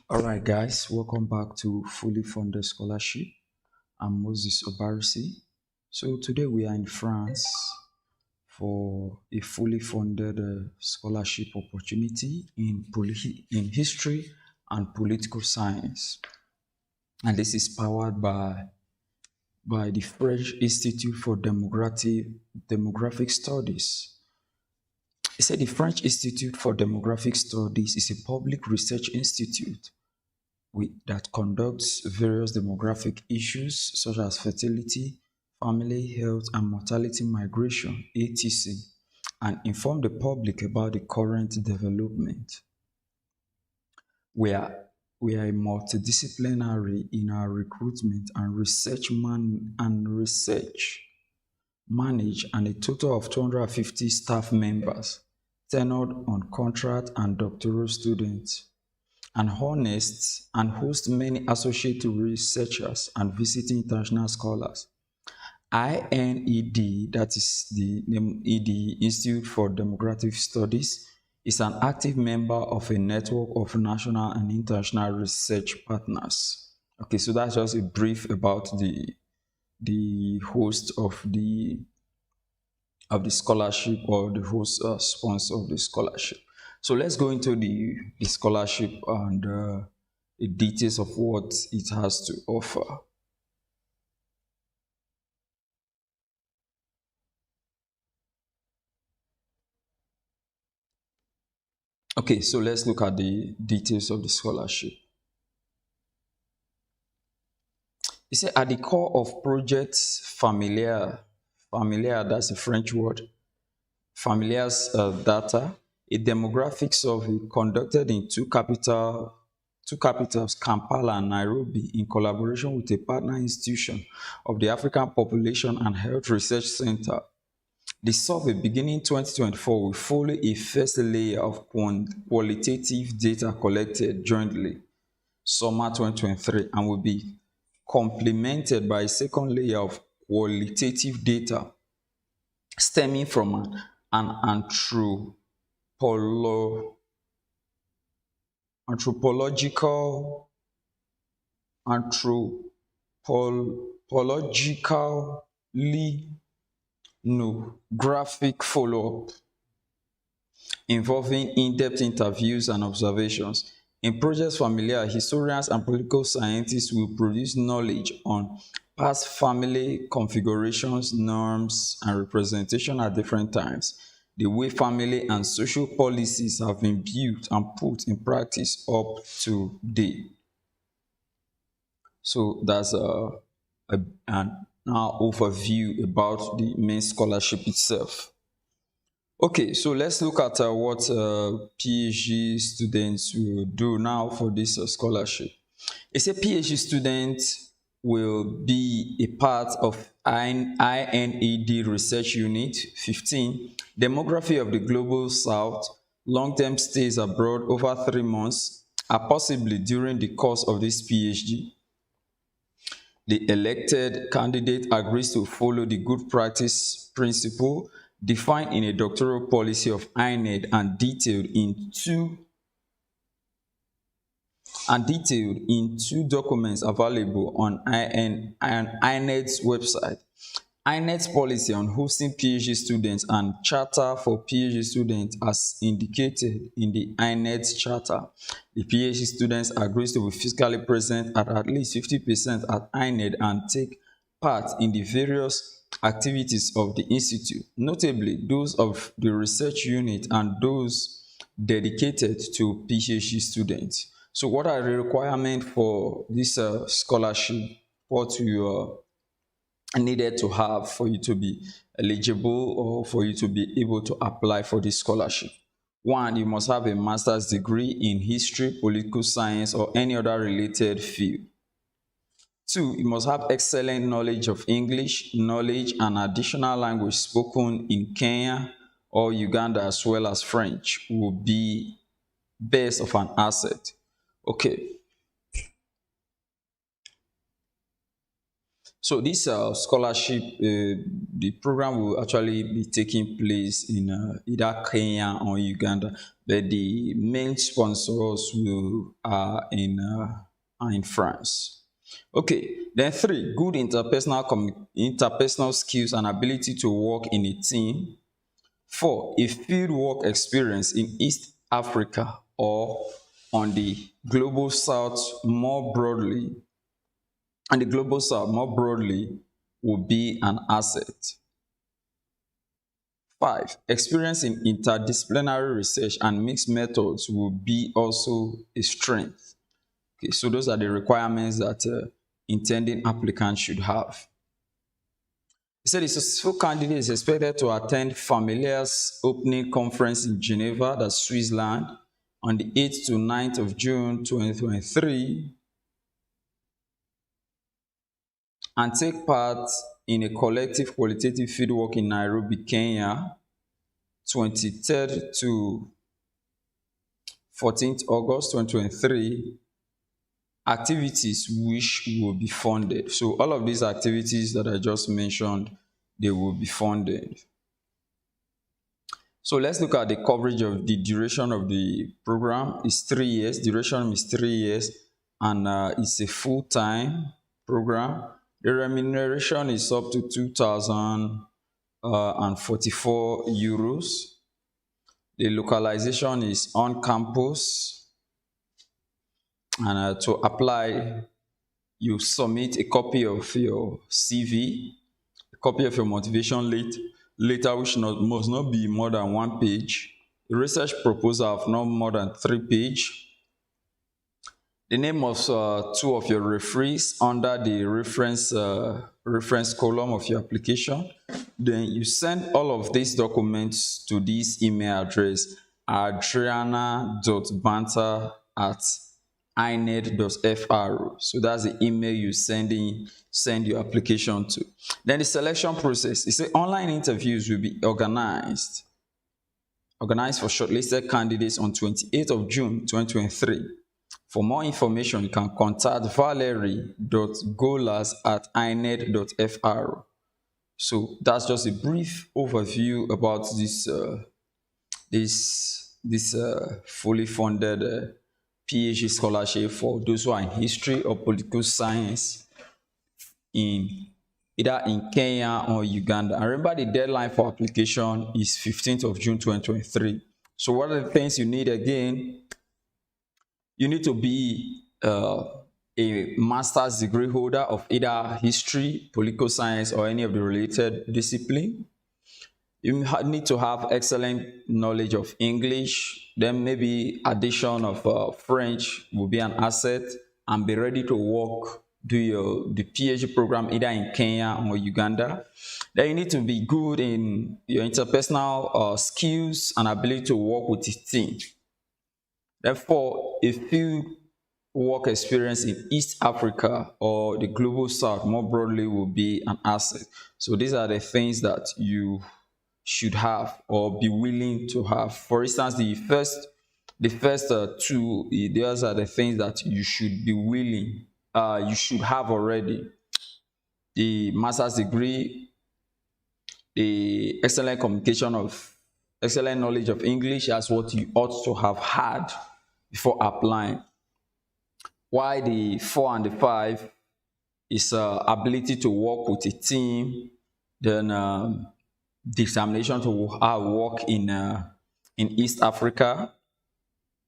All right, guys, welcome back to Fully Funded Scholarship. I'm Moses Obarisi. So today we are in France for a fully funded scholarship opportunity in history and political science, and this is powered by the French Institute for Demographic Studies. He said the French Institute for Demographic Studies is a public research institute that conducts various demographic issues such as fertility, family health, and mortality migration, etc., and inform the public about the current development. We are, we are multidisciplinary in our recruitment and research manage and a total of 250 staff members, tenured on contract and doctoral students and honest and host many associate researchers and visiting international scholars. INED, that is the name ED Institute for Demographic Studies, is an active member of a network of national and international research partners. Okay, so that's just a brief about the host of the scholarship or the host sponsor of the scholarship. So let's go into the scholarship and the details of what it has to offer. Okay, so let's look at the details of the scholarship. It said at the core of Project Familiar, that's a French word, Familiar's data, a demographic survey conducted in two capitals, Kampala and Nairobi, in collaboration with a partner institution of the African Population and Health Research Center. The survey, beginning 2024, will follow a first layer of qualitative data collected jointly, summer 2023, and will be complemented by a second layer of qualitative data stemming from an anthropological anthropologically no graphic follow-up involving in-depth interviews and observations. In Project Familiar, historians and political scientists will produce knowledge on past family configurations, norms, and representation at different times, the way family and social policies have been built and put in practice up to date. So that's an overview about the main scholarship itself. Okay, so let's look at what PhD students will do now for this scholarship. It's a PhD student will be a part of INED Research Unit 15, Demography of the Global South, long-term stays abroad over 3 months are possibly during the course of this PhD. The elected candidate agrees to follow the good practice principle defined in a doctoral policy of INED and detailed in two documents available on INED's website. INED's policy on hosting PhD students and charter for PhD students as indicated in the INED's charter. The PhD students agrees to be physically present at least 50% at INED and take part in the various activities of the institute, notably those of the research unit and those dedicated to PhD students. So what are the requirements for this scholarship? What you needed to have for you to be eligible or for you to be able to apply for this scholarship? One, you must have a master's degree in history, political science, or any other related field. Two, you must have excellent knowledge of English, knowledge and additional language spoken in Kenya or Uganda as well as French will be best of an asset. Okay. So this scholarship, the program will actually be taking place in either Kenya or Uganda, but the main sponsors are in France. Okay, then three, good interpersonal skills and ability to work in a team. Four, a field work experience in East Africa or on the global south more broadly, and the global south more broadly will be an asset. Five, experience in interdisciplinary research and mixed methods will be also a strength. Okay, so those are the requirements that intending applicants should have. He said the successful candidate is expected to attend Familiar's opening conference in Geneva, that's Switzerland, on the 8th to 9th of June 2023, and take part in a collective qualitative fieldwork in Nairobi, Kenya, 23rd to 14th August 2023, activities which will be funded. So all of these activities that I just mentioned, they will be funded. So let's look at the coverage of the duration of the program. It's 3 years. Duration is 3 years, and it's a full-time program. The remuneration is up to 2,044 euros. The localization is on campus, and to apply, you submit a copy of your CV, a copy of your motivation letter, which must not be more than 1 page, a research proposal of not more than 3 pages, the name of 2 of your referees under the reference column of your application. Then you send all of these documents to this email address, adriana.banter@ined.fr. So that's the email you send your application to. Then the selection process is online interviews will be organized for shortlisted candidates on 28th of June 2023. For more information, you can contact valerie.golas@ined.fr. So that's just a brief overview about this fully funded PhD scholarship for those who are in history or political science either in Kenya or Uganda. And remember, the deadline for application is 15th of June 2023. So what are the things you need again? You need to be a master's degree holder of either history, political science, or any of the related discipline. You need to have excellent knowledge of English. Then maybe addition of French will be an asset, and be ready to work, do the PhD program either in Kenya or Uganda. Then you need to be good in your interpersonal skills and ability to work with a team. Therefore, a field work experience in East Africa or the global south more broadly will be an asset. So these are the things that you should have or be willing to have. For instance, the first 2, those are the things that you should be willing, you should have already. The master's degree, the excellent knowledge of English, as what you ought to have had before applying. Why the 4 and the 5 is ability to work with a team, then determination to work in East Africa.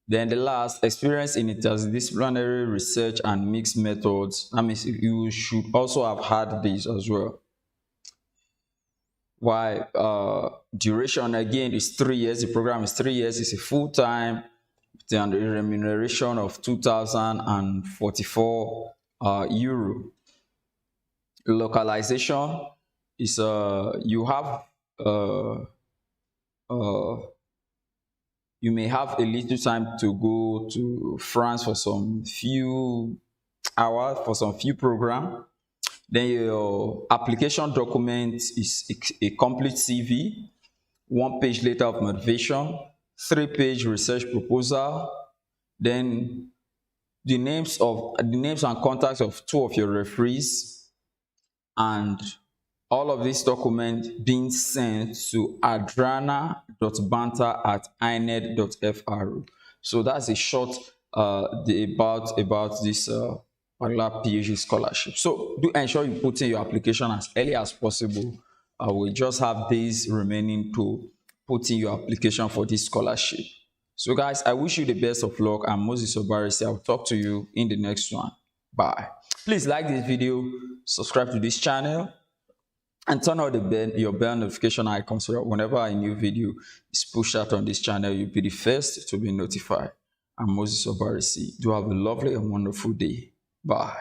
Then the last, experience in interdisciplinary research and mixed methods. That means you should also have had this as well. Why duration again is 3 years. The program is 3 years. It's a full-time, and the remuneration of 2,044 euro. Localization is you may have a little time to go to France for some few hours for some few program. Then your application document is a complete CV, 1-page letter of motivation, 3-page research proposal, then the names and contacts of 2 of your referees, and all of these documents being sent to adrana.banter@ined.fr. So that's a short about this particular PhD scholarship. So do ensure you put in your application as early as possible. We just have days remaining to put in your application for this scholarship. So guys, I wish you the best of luck. I'm Moses Obarisi. I'll talk to you in the next one. Bye. Please like this video, subscribe to this channel, and turn on your bell notification icon so that whenever a new video is pushed out on this channel, you'll be the first to be notified. I'm Moses Obarisi. Do have a lovely and wonderful day. Bye.